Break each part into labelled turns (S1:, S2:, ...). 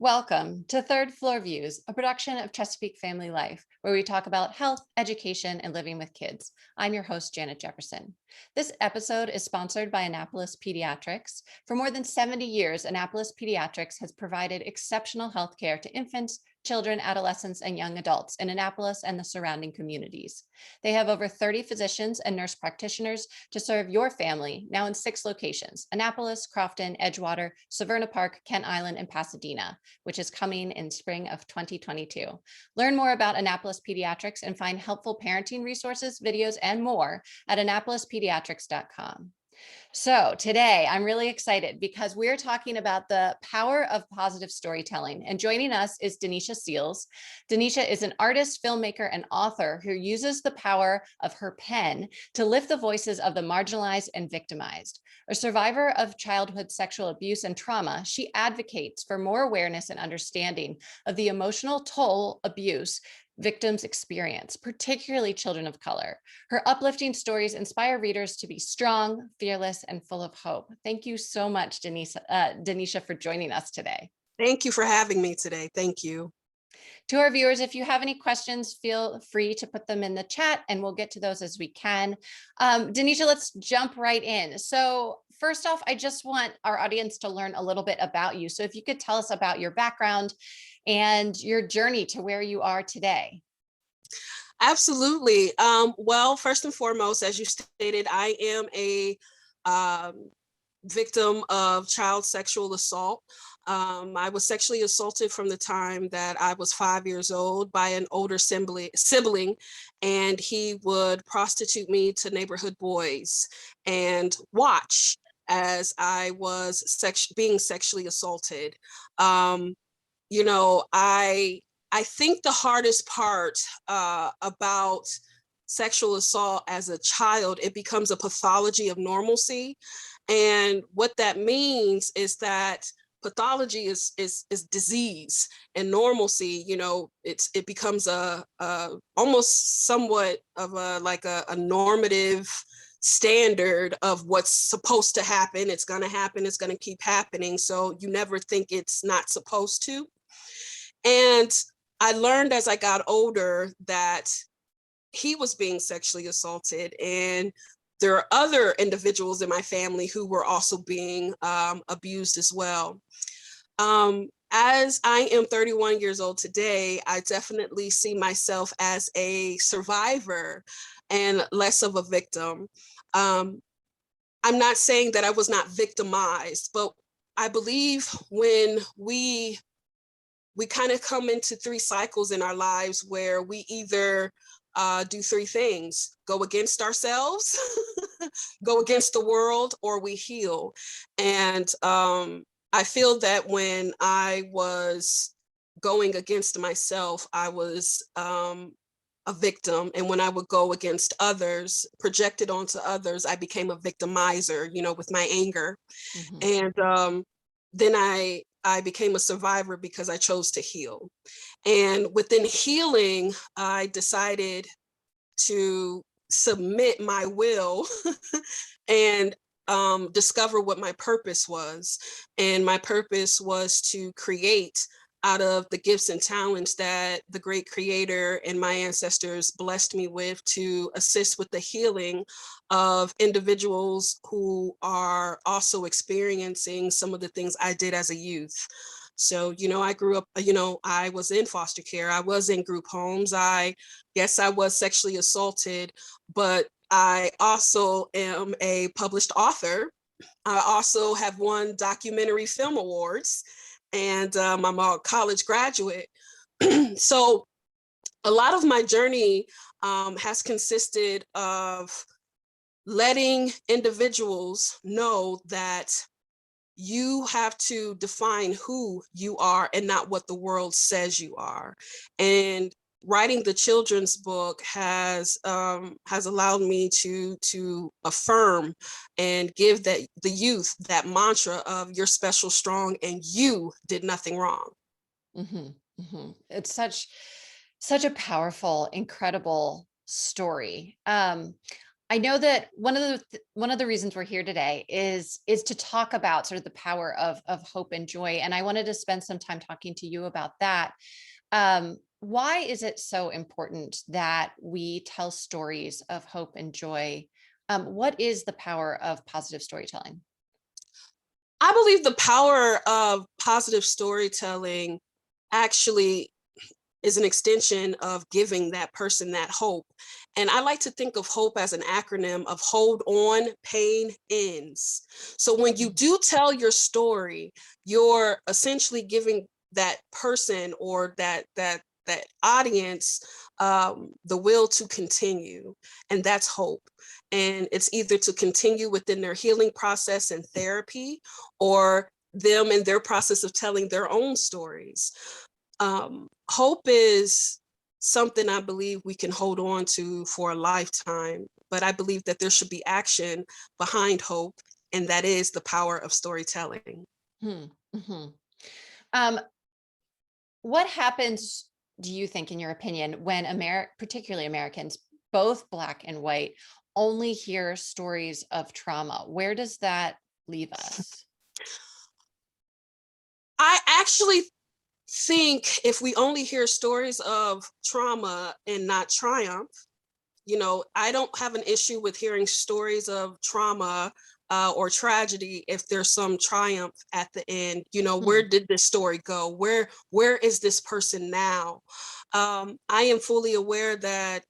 S1: Welcome to Third Floor Views, a production of Chesapeake Family Life, where we talk about health, education, and living with kids. I'm your host, Janet Jefferson. This episode is sponsored by Annapolis Pediatrics. For more than 70 years, Annapolis Pediatrics has provided exceptional health care to infants, children, adolescents, and young adults in Annapolis and the surrounding communities. They have over 30 physicians and nurse practitioners to serve your family, now in 6 locations: Annapolis, Crofton, Edgewater, Severna Park, Kent Island, and Pasadena, which is coming in spring of 2022. Learn more about Annapolis Pediatrics and find helpful parenting resources, videos, and more at annapolispediatrics.com. So today I'm really excited because we're talking about the power of positive storytelling. And joining us is Denisha Seals. Denisha is an artist, filmmaker, and author who uses the power of her pen to lift the voices of the marginalized and victimized. A survivor of childhood sexual abuse and trauma, she advocates for more awareness and understanding of the emotional toll abuse victims experience, particularly children of color. Her uplifting stories inspire readers to be strong, fearless, and full of hope. Thank you so much, Denisha, for joining us today.
S2: Thank you for having me today. Thank you.
S1: To our viewers, if you have any questions, feel free to put them in the chat and we'll get to those as we can. Denisha, let's jump right in. So first off, I just want our audience to learn a little bit about you. So if you could tell us about your background and your journey to where you are today.
S2: Absolutely. Well, first and foremost, as you stated, I am a victim of child sexual assault. I was sexually assaulted from the time that I was 5 years old by an older sibling, and he would prostitute me to neighborhood boys and watch as I was being sexually assaulted. Um, I think the hardest part about sexual assault as a child, it becomes a pathology of normalcy. And what that means is that pathology is disease, and normalcy, it becomes a almost somewhat of a normative standard of what's supposed to happen. It's going to happen. It's going to keep happening. So you never think it's not supposed to. And I learned as I got older that he was being sexually assaulted, and there are other individuals in my family who were also being abused as well. As I am 31 years old today, I definitely see myself as a survivor and less of a victim. I'm not saying that I was not victimized, but I believe when we kind of come into 3 cycles in our lives where we either do 3 things: go against ourselves, go against the world, or we heal. And I feel that when I was going against myself, I was a victim. And when I would go against others, projected onto others, I became a victimizer, with my anger.
S1: Mm-hmm.
S2: And then I became a survivor because I chose to heal. And within healing, I decided to submit my will and discover what my purpose was. And my purpose was to create out of the gifts and talents that the great creator and my ancestors blessed me with, to assist with the healing of individuals who are also experiencing some of the things I did as a youth. So, I grew up, I was in foster care. I was in group homes. Yes, I was sexually assaulted, but I also am a published author. I also have won documentary film awards, and I'm a college graduate. So a lot of my journey has consisted of letting individuals know that you have to define who you are and not what the world says you are. And writing the children's book has allowed me to affirm and give the youth that mantra of "you're special, strong, and you did nothing wrong."
S1: Mm-hmm. Mm-hmm. It's such a powerful, incredible story. I know that one of the reasons we're here today is to talk about sort of the power of hope and joy. And I wanted to spend some time talking to you about that. Why is it so important that we tell stories of hope and joy? What is the power of positive storytelling?
S2: I believe the power of positive storytelling actually is an extension of giving that person that hope. And I like to think of hope as an acronym of hold on, pain ends. So when you do tell your story, you're essentially giving that person or that audience the will to continue, and that's hope. And it's either to continue within their healing process and therapy, or them in their process of telling their own stories. Hope is something I believe we can hold on to for a lifetime, but I believe that there should be action behind hope, and that is the power of storytelling.
S1: Hmm. Mhm. Um, what happens, do you think, in your opinion, when particularly Americans, both Black and white, only hear stories of trauma? Where does that leave us?
S2: I actually think if we only hear stories of trauma and not triumph, I don't have an issue with hearing stories of trauma or tragedy if there's some triumph at the end.
S1: Hmm.
S2: Where did this story go? Where is this person now? I am fully aware that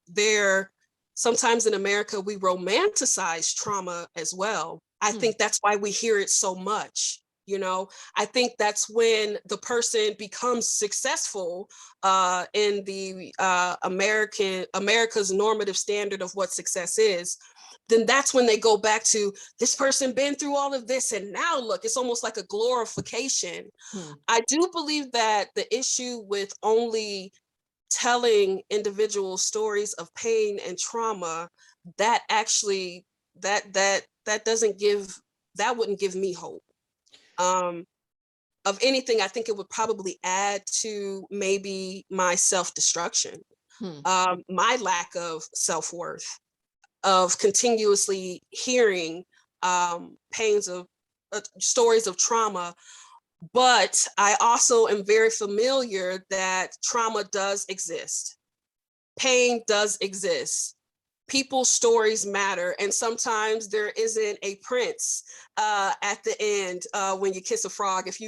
S2: there sometimes in America we romanticize trauma as well. I
S1: Hmm.
S2: think that's why we hear it so much. I think that's when the person becomes successful in the America's normative standard of what success is. Then that's when they go back to this person been through all of this, and now look, it's almost like a glorification.
S1: Hmm.
S2: I do believe that the issue with only telling individual stories of pain and trauma, that actually that doesn't give that wouldn't give me hope. um of anything, I think it would probably add to maybe my self-destruction,
S1: Hmm.
S2: my lack of self-worth, of continuously hearing pains of stories of trauma. But I also am very familiar that trauma does exist, pain does exist, people's stories matter, and sometimes there isn't a prince at the end when you kiss a frog. If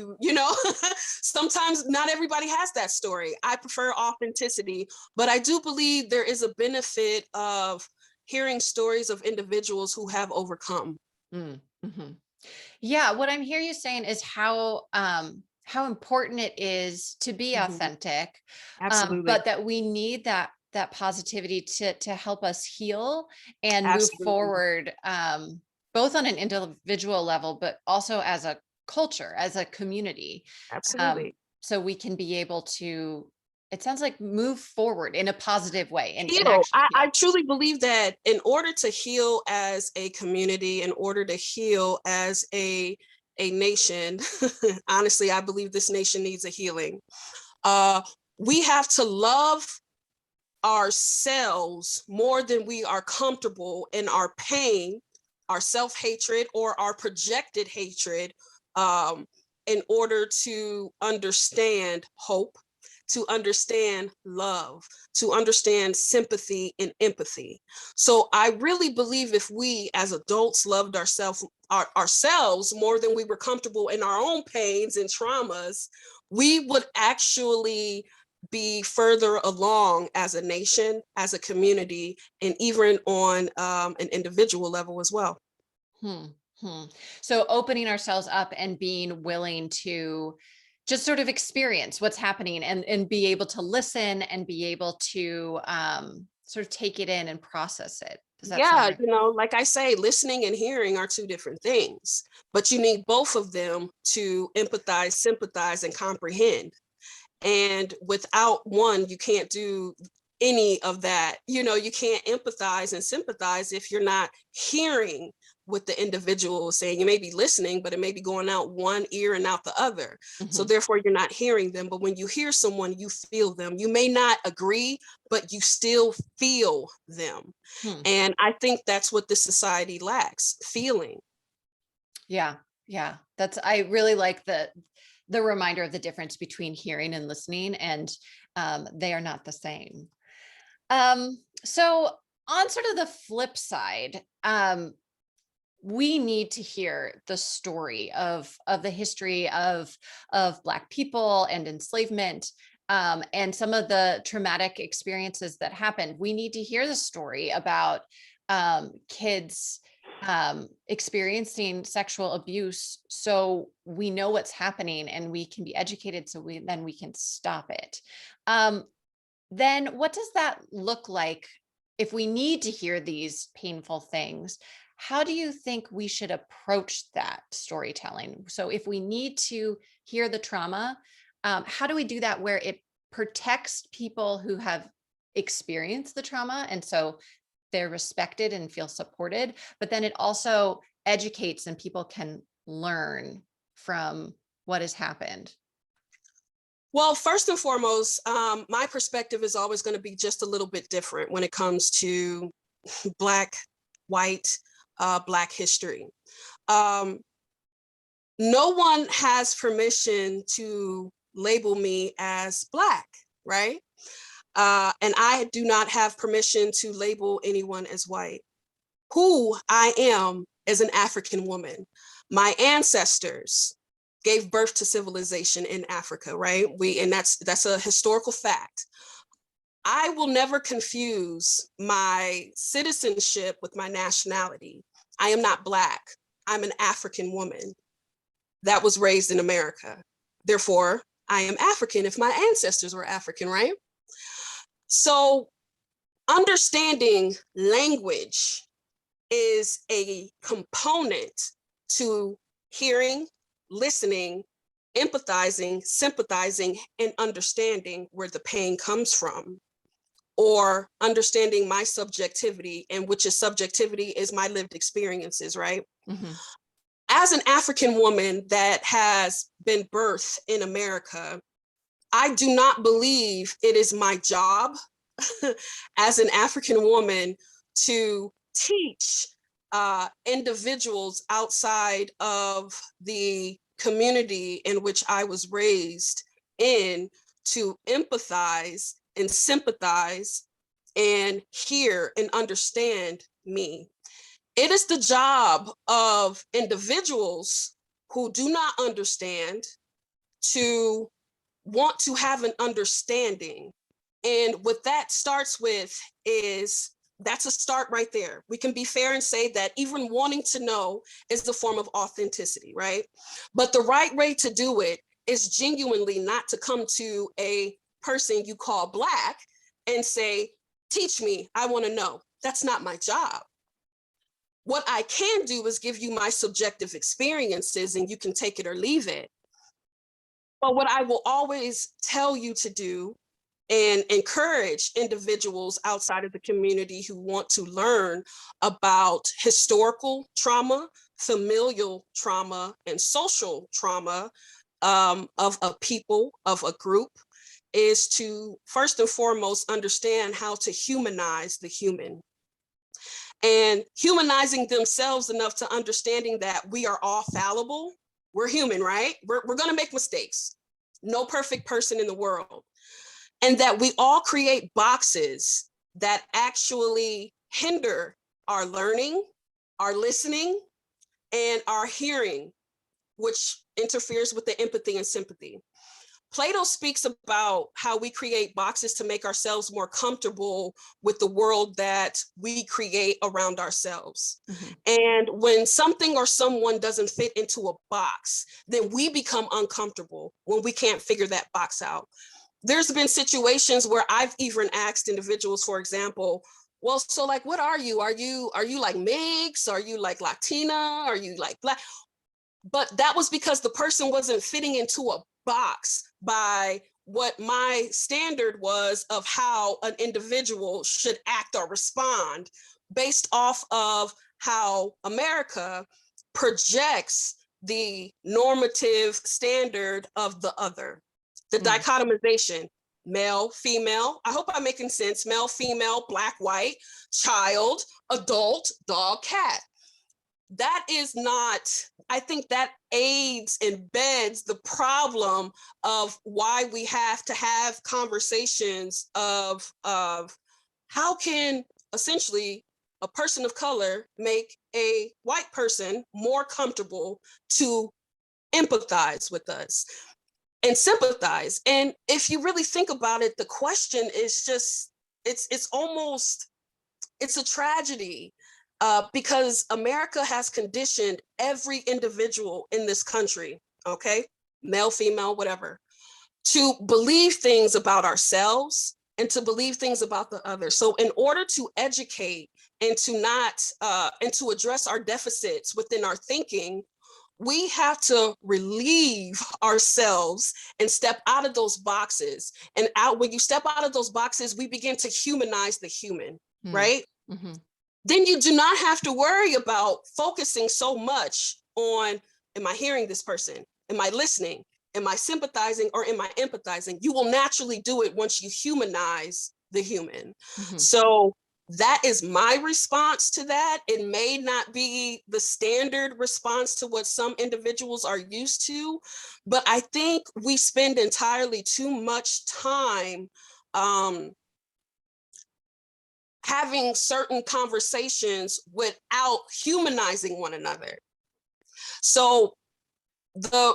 S2: sometimes not everybody has that story. I prefer authenticity, but I do believe there is a benefit of hearing stories of individuals who have overcome.
S1: Mm. Mhm. Yeah, what I'm hearing you saying is how important it is to be
S2: Mhm.
S1: authentic,
S2: Absolutely.
S1: but that we need that positivity to help us heal and move
S2: Absolutely.
S1: forward, both on an individual level, but also as a culture, as a community, um,
S2: Absolutely.
S1: so we can be able to. It sounds like move forward in a positive way and
S2: Heal.
S1: actually
S2: I
S1: heal.
S2: truly believe that in order to heal as a community, in order to heal as a nation, honestly, I believe this nation needs a healing. Uh, we have to love ourselves more than we are comfortable in our pain, our self-hatred, or our projected hatred, um, in order to understand hope, to understand love, to understand sympathy and empathy. So I really believe if we as adults loved ourselves more than we were comfortable in our own pains and traumas, we would actually be further along as a nation, as a community, and even on an individual level as well.
S1: Hmm, hmm. So opening ourselves up and being willing to just sort of experience what's happening and be able to listen and be able to sort of take it in and process it. Does that sound
S2: Yeah,
S1: right?
S2: like I say, listening and hearing are two different things, but you need both of them to empathize, sympathize, and comprehend. And without one, you can't do any of that. You can't empathize and sympathize if you're not hearing what the individual is saying. You may be listening, but it may be going out one ear and out the other. So
S1: Mhm.
S2: therefore you're not hearing them. But when you hear someone, you feel them. You may not agree, but you still feel them.
S1: Hmm.
S2: And I think that's what this society lacks, feeling.
S1: Yeah. Yeah. I really like the reminder of the difference between hearing and listening, and they are not the same. So on sort of the flip side, we need to hear the story of the history of Black people and enslavement, and some of the traumatic experiences that happened. We need to hear the story about kids experiencing sexual abuse, so we know what's happening and we can be educated, so we can stop it. Um, then what does that look like if we need to hear these painful things? How do you think we should approach that storytelling? So if we need to hear the trauma, how do we do that where it protects people who have experienced the trauma, and so they're respected and feel supported, but then it also educates and people can learn from what has happened?
S2: Well, first and foremost, my perspective is always going to be just a little bit different when it comes to Black, white, Black history. Um, no one has permission to label me as Black, right? And I do not have permission to label anyone as white. Who I am as an African woman. My ancestors gave birth to civilization in Africa, right? And that's a historical fact. I will never confuse my citizenship with my nationality. I am not Black. I'm an African woman that was raised in America. Therefore, I am African if my ancestors were African, right? So understanding language is a component to hearing, listening, empathizing, sympathizing, and understanding where the pain comes from, or understanding my subjectivity, and which is subjectivity is my lived experiences, right?
S1: Mhm.
S2: As an African woman that has been birthed in America, I do not believe it is my job as an African woman to teach individuals outside of the community in which I was raised in to empathize and sympathize and hear and understand me. It is the job of individuals who do not understand to want to have an understanding. And what that starts with is that's a start right there. We can be fair and say that even wanting to know is the form of authenticity, right? But the right way to do it is genuinely not to come to a person you call Black and say, teach me, I want to know. That's not my job. What I can do is give you my subjective experiences and you can take it or leave it. But what I will always tell you to do and encourage individuals outside of the community who want to learn about historical trauma, familial trauma, and social trauma of a people, of a group, is to first and foremost understand how to humanize the human. And humanizing themselves enough to understanding that we are all fallible. We're human, right? We're going to make mistakes. No perfect person in the world. And that we all create boxes that actually hinder our learning, our listening, and our hearing, which interferes with the empathy and sympathy. Plato speaks about how we create boxes to make ourselves more comfortable with the world that we create around ourselves.
S1: Mhm.
S2: And when something or someone doesn't fit into a box, then we become uncomfortable when we can't figure that box out. There's been situations where I've even asked individuals, for example, well, so like, what are you? Are you like mixed? Are you like Latina? Are you like Black? But that was because the person wasn't fitting into a box by what my standard was of how an individual should act or respond based off of how America projects the normative standard of the other, the dichotomization, male, female. I hope I'm making sense. Male, female, black, white, child, adult, dog, cat. That is not, I think that aids and beds the problem of why we have to have conversations of how can essentially a person of color make a white person more comfortable to empathize with us and sympathize. And if you really think about it, the question is just, it's almost, it's a tragedy because America has conditioned every individual in this country, okay, male, female, whatever, to believe things about ourselves and to believe things about the other. So in order to educate and to not, and to address our deficits within our thinking, we have to relieve ourselves and step out of those boxes. And out, when you step out of those boxes, we begin to humanize the human, right?
S1: Mm-hmm.
S2: Then you do not have to worry about focusing so much on, am I hearing this person? Am I listening? Am I sympathizing or am I empathizing? You will naturally do it once you humanize the human.
S1: Mm-hmm.
S2: So that is my response to that. It may not be the standard response to what some individuals are used to, but I think we spend entirely too much time having certain conversations without humanizing one another. So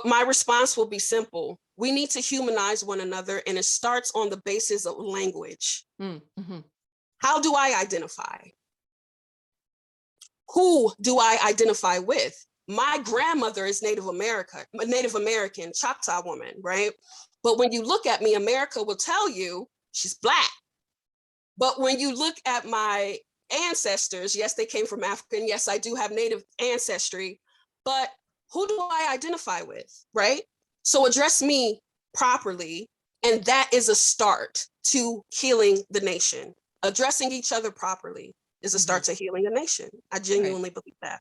S2: my response will be simple. We need to humanize one another, and it starts on the basis of language.
S1: Mm-hmm.
S2: How do I identify? Who do I identify with? My grandmother is Native American, Choctaw woman, right? But when you look at me, America will tell you she's Black. But when you look at my ancestors, yes, they came from Africa, and yes, I do have Native ancestry, but who do I identify with, right? So address me properly, and that is a start to healing the nation. Addressing each other properly is a start to healing a nation. I genuinely believe that.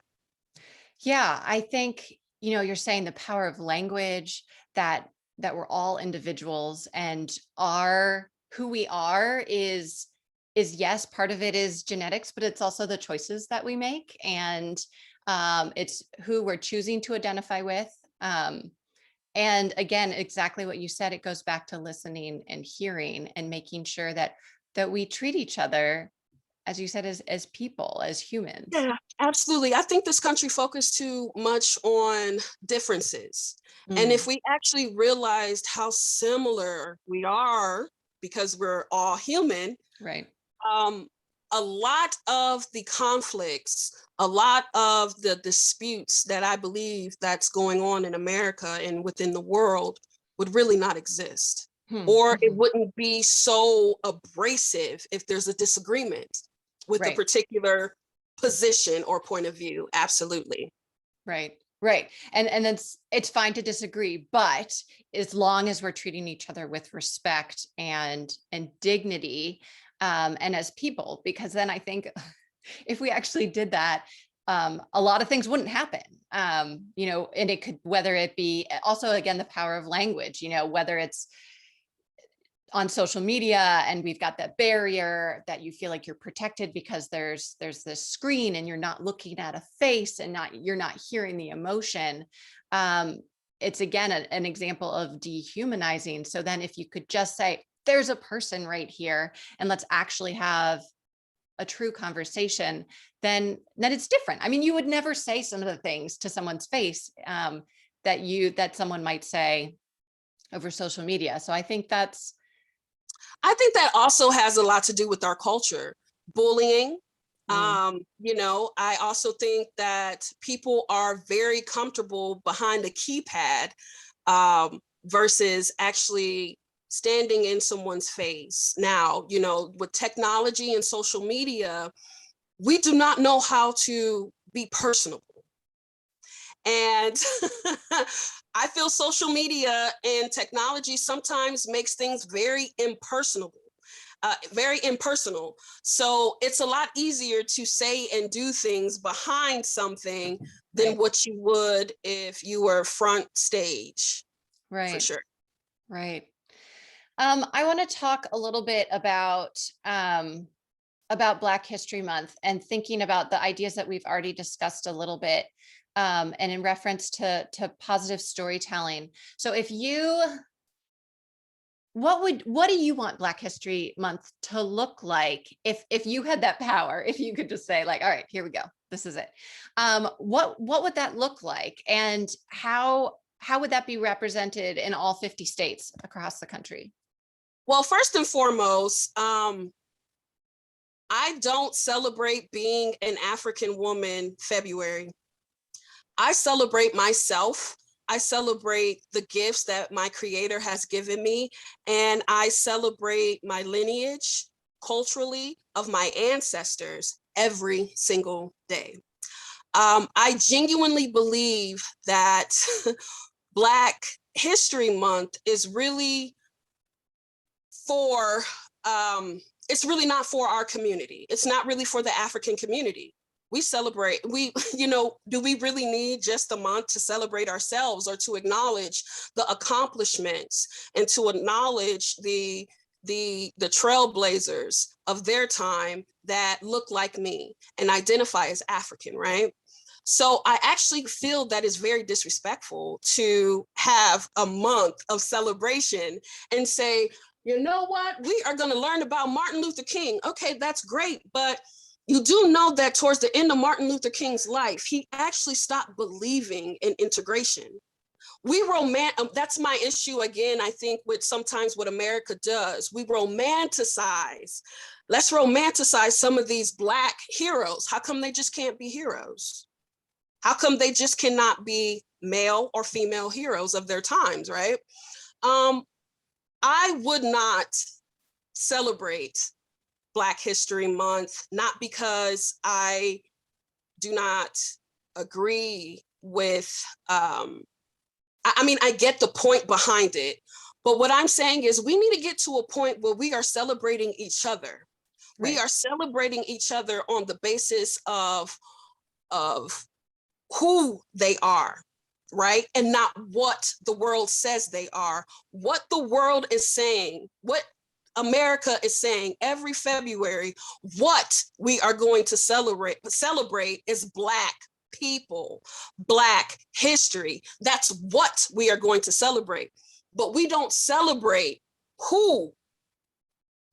S1: Yeah, I think, you're saying the power of language, that we're all individuals, and who we are is yes, part of it is genetics, but it's also the choices that we make, and it's who we're choosing to identify with. And again, exactly what you said, it goes back to listening and hearing and making sure that we treat each other, as you said, as people, as humans.
S2: Yeah, absolutely. I think this country focused too much on differences. And if we actually realized how similar we are, because we're all human,
S1: Right.
S2: A lot of the conflicts, a lot of the disputes that I believe that's going on in America and within the world would really not exist. Or it wouldn't be so abrasive if there's a disagreement with a particular position or point of view. Absolutely.
S1: Right. And it's fine to disagree, but as long as we're treating each other with respect and dignity, and as people, because then I think if we actually did that, a lot of things wouldn't happen. And it could, whether it be also, again, the power of language, whether it's on social media and we've got that barrier that you feel like you're protected because there's this screen and you're not looking at a face and you're not hearing the emotion. It's again an example of dehumanizing. So then if you could just say, there's a person right here and let's actually have a true conversation, then it's different. I mean, you would never say some of the things to someone's face that someone might say over social media. So I think that
S2: also has a lot to do with our culture. Bullying. I also think that people are very comfortable behind a keypad versus actually standing in someone's face. Now, with technology and social media, we do not know how to be personable. And I feel social media and technology sometimes makes things very impersonable. very impersonal. So it's a lot easier to say and do things behind something than
S1: Right.
S2: what you would if you were front stage, for
S1: Right.
S2: sure.
S1: Right. I want to talk a little bit about Black History Month and thinking about the ideas that we've already discussed a little bit, and in reference to positive storytelling. So what do you want Black History Month to look like if you had that power, if you could just say like, all right, here we go, this is it. What would that look like, and how would that be represented in all 50 states across the country?
S2: Well, first and foremost, I don't celebrate being an African woman February. I celebrate myself. I celebrate the gifts that my creator has given me, and I celebrate my lineage culturally of my ancestors every single day. I genuinely believe that Black History Month is really for, it's really not for our community. It's not really for the African community. We celebrate, do we really need just a month to celebrate ourselves or to acknowledge the accomplishments and to acknowledge the trailblazers of their time that look like me and identify as African, right? So I actually feel that it's very disrespectful to have a month of celebration and say, you know what, we are going to learn about Martin Luther King. Okay, that's great. But you do know that towards the end of Martin Luther King's life, he actually stopped believing in integration. That's my issue again, I think, with sometimes what America does. We romanticize. Let's romanticize some of these Black heroes. How come they just can't be heroes? How come they just cannot be male or female heroes of their times, right? I would not celebrate Black History Month, not because I do not agree with, I get the point behind it, but what I'm saying is we need to get to a point where we are celebrating each other.
S1: Right.
S2: We are celebrating each other on the basis of who they are, right? And not what the world says they are. What the world is saying, what America is saying every February, what we are going to celebrate is Black people, Black history. That's what we are going to celebrate. But we don't celebrate who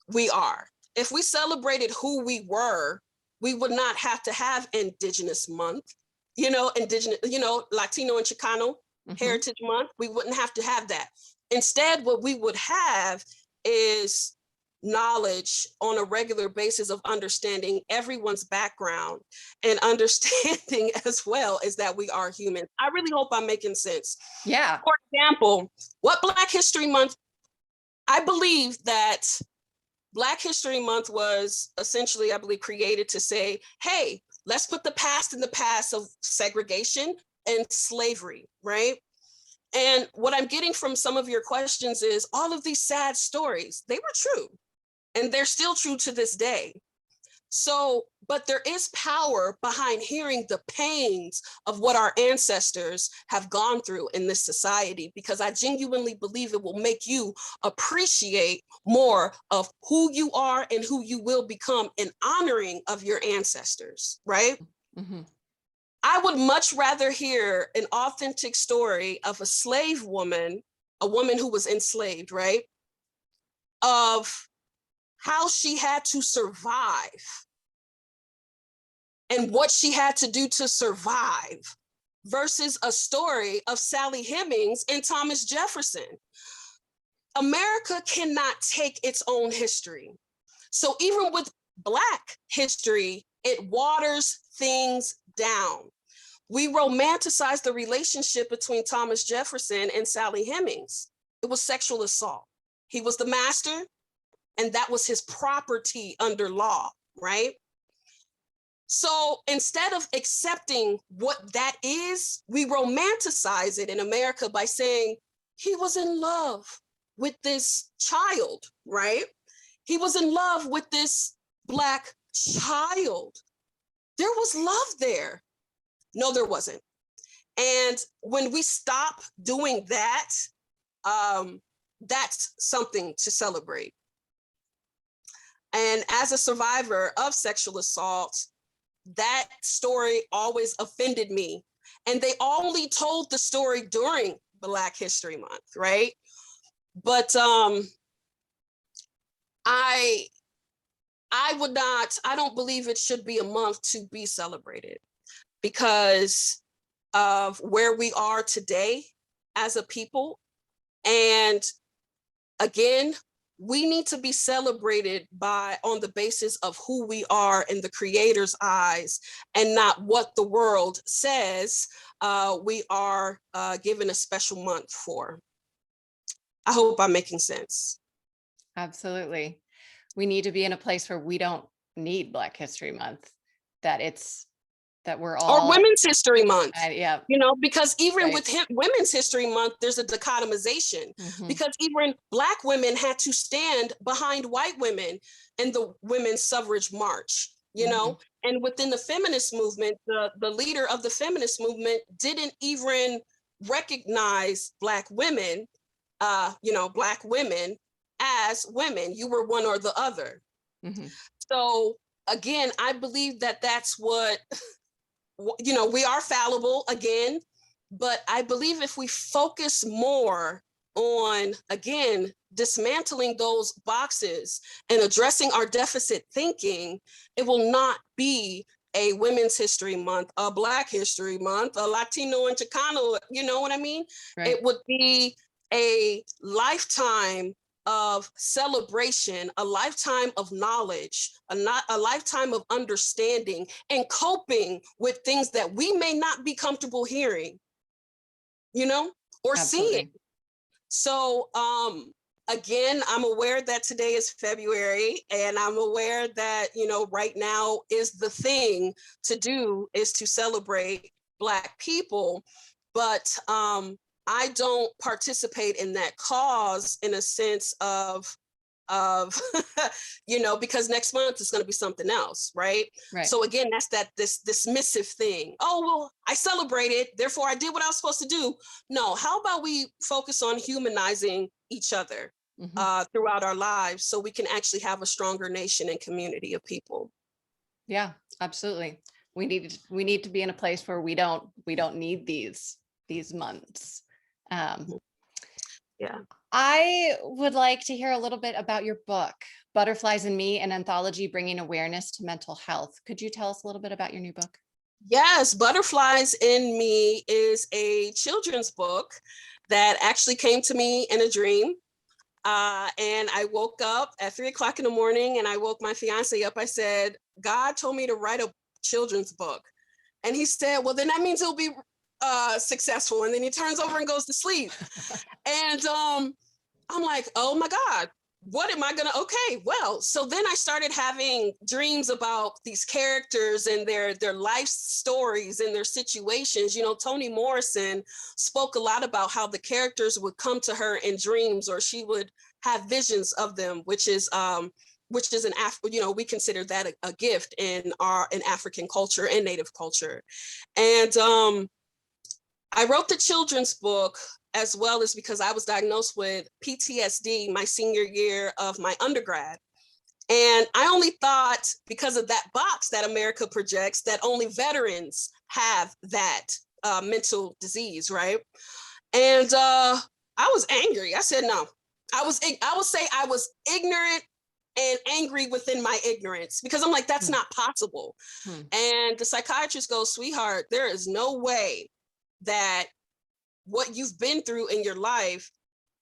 S2: we are. If we celebrated who we were, we would not have to have Indigenous Month, Indigenous, Latino and Chicano Heritage Month. We wouldn't have to have that. Instead, what we would have is knowledge on a regular basis of understanding everyone's background and understanding as well as that we are human. I really hope I'm making sense.
S1: Yeah.
S2: For example, what Black History Month, I believe that Black History Month was essentially, I believe, created to say, hey, let's put the past in the past of segregation and slavery, right? And what I'm getting from some of your questions is all of these sad stories, they were true, and they're still true to this day. So, but there is power behind hearing the pains of what our ancestors have gone through in this society, because I genuinely believe it will make you appreciate more of who you are and who you will become in honoring of your ancestors, right?
S1: Mm-hmm.
S2: I would much rather hear an authentic story of a slave woman, a woman who was enslaved, right? Of how she had to survive and what she had to do to survive versus a story of Sally Hemings and Thomas Jefferson. America cannot take its own history. So even with Black history, it waters things down. We romanticize the relationship between Thomas Jefferson and Sally Hemings. It was sexual assault. He was the master, and that was his property under law, right? So instead of accepting what that is, we romanticize it in America by saying he was in love with this child, right? He was in love with this Black child. There was love there. No, there wasn't. And when we stop doing that, that's something to celebrate. And as a survivor of sexual assault, that story always offended me. And they only told the story during Black History Month, right? But I don't believe it should be a month to be celebrated because of where we are today as a people. And again, we need to be celebrated on the basis of who we are in the Creator's eyes and not what the world says we are given a special month for. I hope I'm making sense.
S1: Absolutely. We need to be in a place where we don't need Black History Month, that we're
S2: Or
S1: all,
S2: Women's History Month.
S1: yeah,
S2: Because even
S1: right.
S2: with Women's History Month, there's a dichotomization because even Black women had to stand behind white women in the women's suffrage march, and within the feminist movement, the leader of the feminist movement didn't even recognize Black women, Black women as women. You were one or the other. So again, I believe that that's what, we are fallible again, but I believe if we focus more on, again, dismantling those boxes and addressing our deficit thinking, it will not be a Women's History Month, a Black History Month, a Latino and Chicano, you know what I mean?
S1: Right.
S2: It would be a lifetime of celebration, a lifetime of knowledge, a lifetime of understanding and coping with things that we may not be comfortable hearing, or
S1: Absolutely.
S2: seeing. So again, I'm aware that today is February, and I'm aware that, right now is the thing to do is to celebrate Black people, but I don't participate in that cause in a sense of because next month is going to be something else, right? So again, that's this dismissive thing. Oh, well, I celebrated, therefore I did what I was supposed to do. No, how about we focus on humanizing each other throughout our lives so we can actually have a stronger nation and community of people?
S1: Yeah, absolutely. We need to be in a place where we don't need these months.
S2: Yeah.
S1: I would like to hear a little bit about your book, Butterflies in Me, an anthology bringing awareness to mental health. Could you tell us a little bit about your new book?
S2: Yes, Butterflies in Me is a children's book that actually came to me in a dream. And I woke up at 3:00 in the morning and I woke my fiance up. I said, God told me to write a children's book. And he said, well, then that means it'll be successful. And then he turns over and goes to sleep. And I'm like, oh my God, what am I gonna, okay, well, so then I started having dreams about these characters and their life stories and their situations. Toni Morrison spoke a lot about how the characters would come to her in dreams, or she would have visions of them, which is we consider that a gift in African culture and Native culture. And I wrote the children's book as well as because I was diagnosed with PTSD my senior year of my undergrad. And I only thought, because of that box that America projects, that only veterans have that mental disease, right? And I was angry. I said, no. I would say I was ignorant and angry within my ignorance, because I'm like, that's not possible. And the psychiatrist goes, sweetheart, there is no way that what you've been through in your life,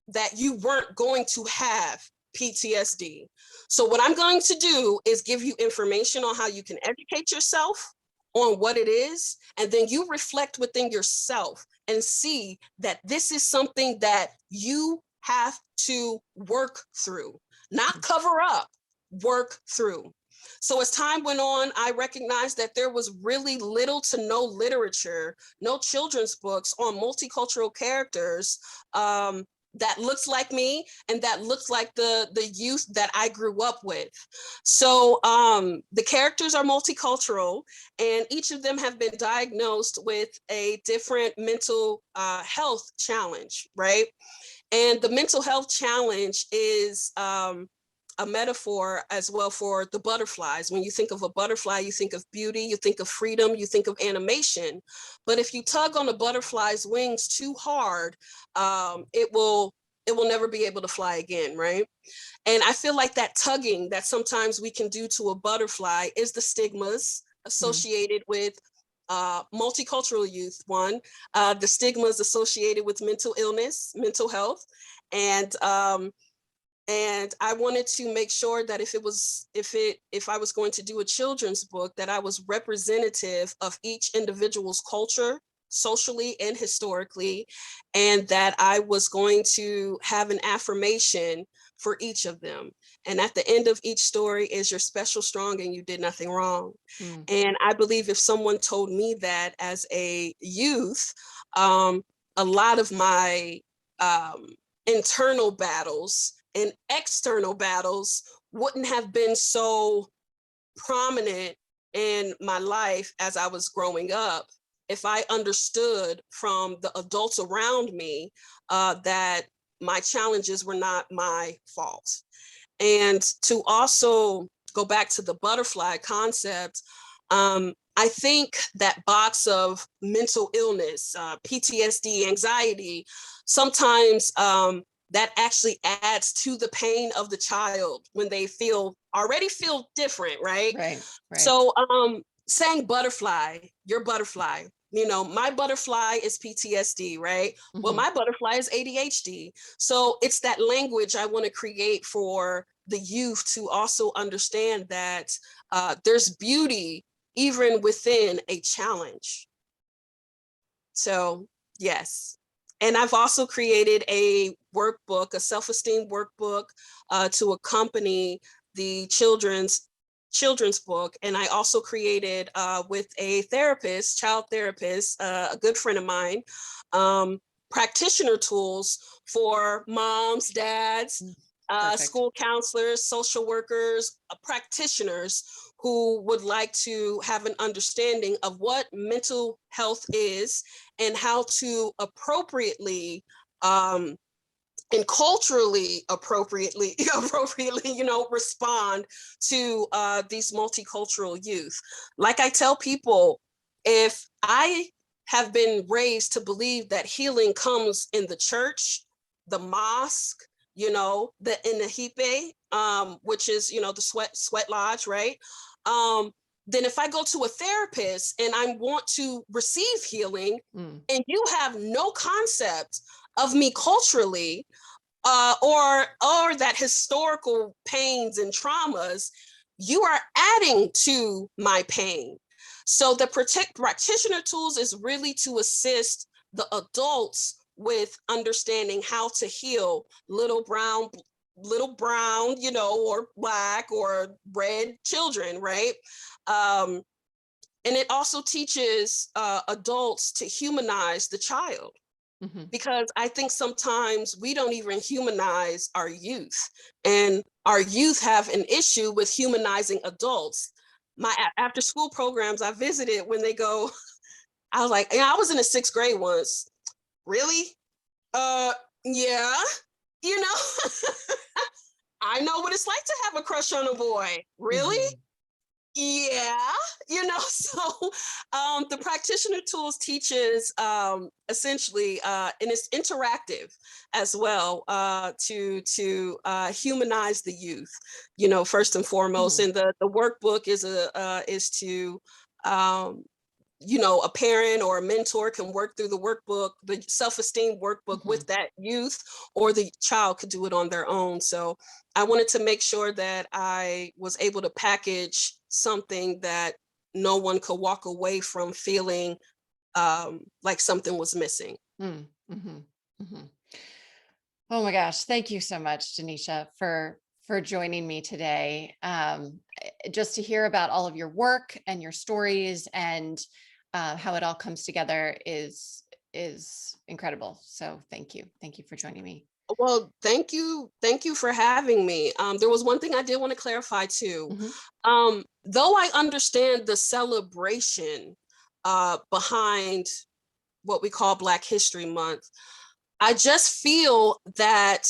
S2: that you weren't going to have PTSD. So what I'm going to do is give you information on how you can educate yourself on what it is, and then you reflect within yourself and see that this is something that you have to work through, not cover up, work through. So as time went on, I recognized that there was really little to no literature, no children's books on multicultural characters that looks like me and that looks like the youth that I grew up with. So the characters are multicultural, and each of them have been diagnosed with a different mental health challenge, right? And the mental health challenge is a metaphor as well for the butterflies. When you think of a butterfly, you think of beauty, you think of freedom, you think of animation. But if you tug on a butterfly's wings too hard, it will never be able to fly again, right? And I feel like that tugging that sometimes we can do to a butterfly is the stigmas associated with multicultural youth. One, the stigmas associated with mental illness, mental health, and I wanted to make sure that if I was going to do a children's book, that I was representative of each individual's culture, socially and historically, and that I was going to have an affirmation for each of them. And at the end of each story is you're special, strong, and you did nothing wrong.
S1: Mm.
S2: And I believe if someone told me that as a youth, a lot of my internal battles and external battles wouldn't have been so prominent in my life as I was growing up if I understood from the adults around me that my challenges were not my fault. And to also go back to the butterfly concept, I think that box of mental illness, PTSD, anxiety, sometimes that actually adds to the pain of the child when they already feel different, right?
S1: Right.
S2: So saying butterfly, your butterfly, my butterfly is PTSD, right? Well,
S1: Mm-hmm.
S2: my butterfly is ADHD. So it's that language I want to create for the youth to also understand that there's beauty even within a challenge. So, yes. And I've also created a workbook, a self-esteem workbook to accompany the children's book. And I also created with a therapist, child therapist, a good friend of mine, practitioner tools for moms, dads,
S1: Perfect.
S2: school counselors, social workers, practitioners who would like to have an understanding of what mental health is and how to appropriately and culturally appropriately, respond to these multicultural youth. Like I tell people, if I have been raised to believe that healing comes in the church, the mosque, the in the hipe, which is the sweat lodge, right? Then if I go to a therapist and I want to receive healing, and you have no concept of me culturally, or that historical pains and traumas, you are adding to my pain. So the practitioner tools is really to assist the adults with understanding how to heal little brown, or black or red children, right? And it also teaches adults to humanize the child.
S1: Mm-hmm.
S2: Because I think sometimes we don't even humanize our youth, and our youth have an issue with humanizing adults. My after school programs I visited, when they go, I was like, I was in the 6th grade once. Really? Yeah, you know, I know what it's like to have a crush on a boy. Really?
S1: Mm-hmm.
S2: Yeah, so the practitioner tools teaches essentially, and it's interactive as well, to humanize the youth, first and foremost. And the workbook is to a parent or a mentor can work through the workbook, the self-esteem workbook,
S1: Mm-hmm.
S2: with that youth, or the child could do it on their own. So I wanted to make sure that I was able to package something that no one could walk away from feeling like something was missing.
S1: Mm-hmm. Mm-hmm. Oh my gosh. Thank you so much, Denisha, for joining me today. Just to hear about all of your work and your stories and how it all comes together is incredible. So thank you. Thank you for joining me.
S2: Well, thank you. Thank you for having me. There was one thing I did want to clarify too.
S1: Mhm.
S2: Though I understand the celebration behind what we call Black History Month, I just feel that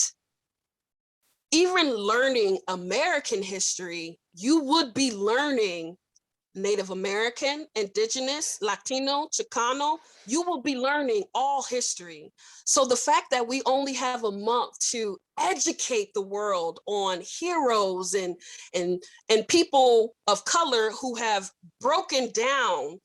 S2: even learning American history, you would be learning Native American, Indigenous, Latino, Chicano, you will be learning all history. So the fact that we only have a month to educate the world on heroes and people of color who have broken down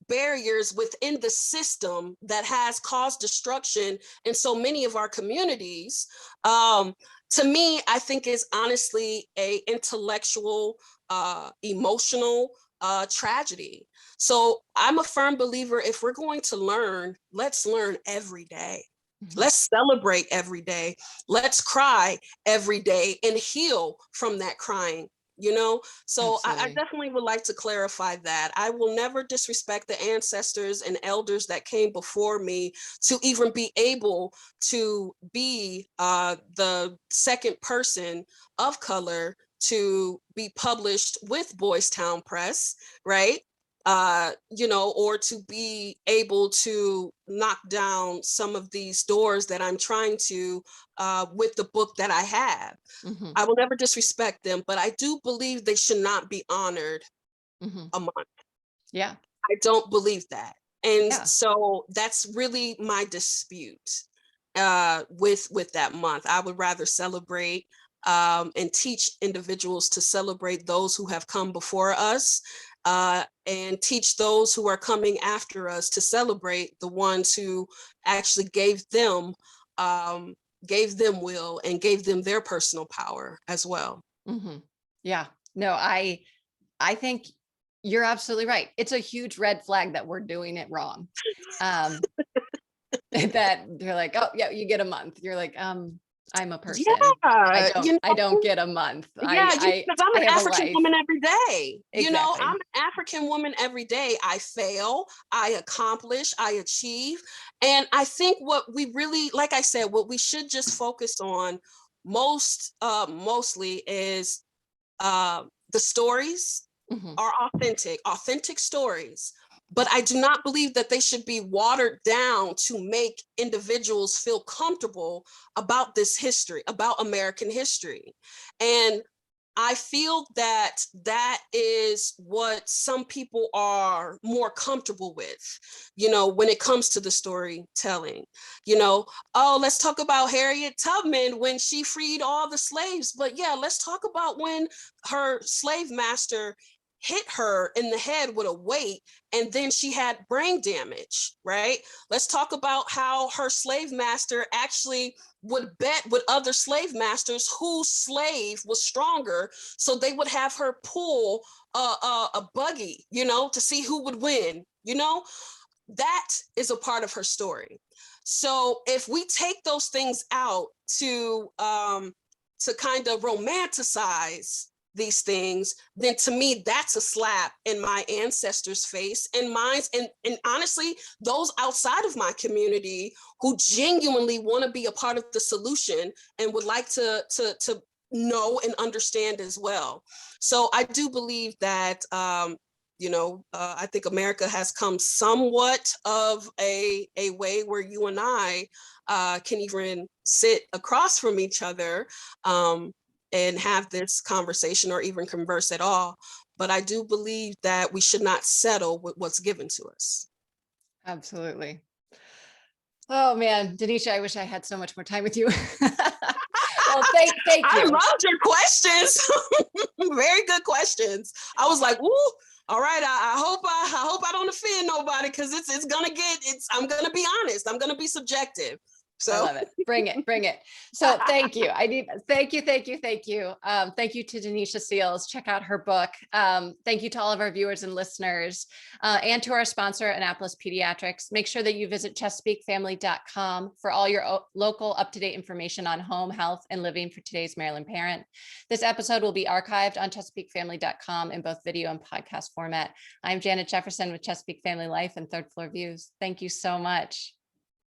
S2: barriers within the system that has caused destruction in so many of our communities, to me, I think is honestly a intellectual, emotional tragedy. So I'm a firm believer, if we're going to learn, let's learn every day.
S1: Mhm.
S2: Let's celebrate every day. Let's cry every day and heal from that crying. So I
S1: Absolutely.
S2: definitely would like to clarify that. I will never disrespect the ancestors and elders that came before me to even be able to be the second person of color to be published with Boys Town Press, right? Or to be able to knock down some of these doors that I'm trying to with the book that I have.
S1: Mhm.
S2: I will never disrespect them, but I do believe they should not be honored
S1: Mhm.
S2: a month.
S1: Yeah.
S2: I don't believe that. And
S1: Yeah.
S2: so that's really my dispute with that month. I would rather celebrate and teach individuals to celebrate those who have come before us, and teach those who are coming after us to celebrate the ones who actually gave them will and gave them their personal power as well.
S1: Mhm. Yeah. No, I think you're absolutely right. It's a huge red flag that we're doing it wrong. Um, that they're like, oh yeah, you get a month. You're like, I'm a person. I
S2: Yeah,
S1: don't I don't get a month.
S2: yeah, because I'm
S1: I
S2: an
S1: have a
S2: African
S1: life.
S2: woman every day. I'm
S1: Exactly.
S2: an African woman every day. I fail, I accomplish, I achieve. And I think what we really, like I said, what we should just focus on mostly is the stories
S1: Mhm.
S2: are authentic stories. But I do not believe that they should be watered down to make individuals feel comfortable about this history, about American history. And I feel that that is what some people are more comfortable with, when it comes to the storytelling. Oh, let's talk about Harriet Tubman when she freed all the slaves. But yeah, let's talk about when her slave master hit her in the head with a weight and then she had brain damage, right? Let's talk about how her slave master actually would bet with other slave masters whose slave was stronger, so they would have her pull a buggy, to see who would win. That is a part of her story. So if we take those things out to kind of romanticize these things, then to me that's a slap in my ancestors' face and mine's, and honestly, those outside of my community who genuinely want to be a part of the solution and would like to know and understand as well. So I do believe that I think America has come somewhat of a way where you and I can even sit across from each other and have this conversation or even converse at all. But I do believe that we should not settle with what's given to us.
S1: Absolutely. Oh man, Denisha, I wish I had so much more time with you. Well, thank
S2: I
S1: you.
S2: loved your questions. Very good questions. I was like, ooh, all right. I hope I don't offend nobody, because I'm gonna be honest. I'm gonna be subjective.
S1: I
S2: So
S1: love it. Bring it, bring it. So thank you. Thank you, thank you, thank you. Thank you to Denisha Seals. Check out her book. Thank you to all of our viewers and listeners, and to our sponsor, Annapolis Pediatrics. Make sure that you visit ChesapeakeFamily.com for all your local up-to-date information on home health and living for today's Maryland parent. This episode will be archived on ChesapeakeFamily.com in both video and podcast format. I'm Janet Jefferson with Chesapeake Family Life and Third Floor Views. Thank you so much.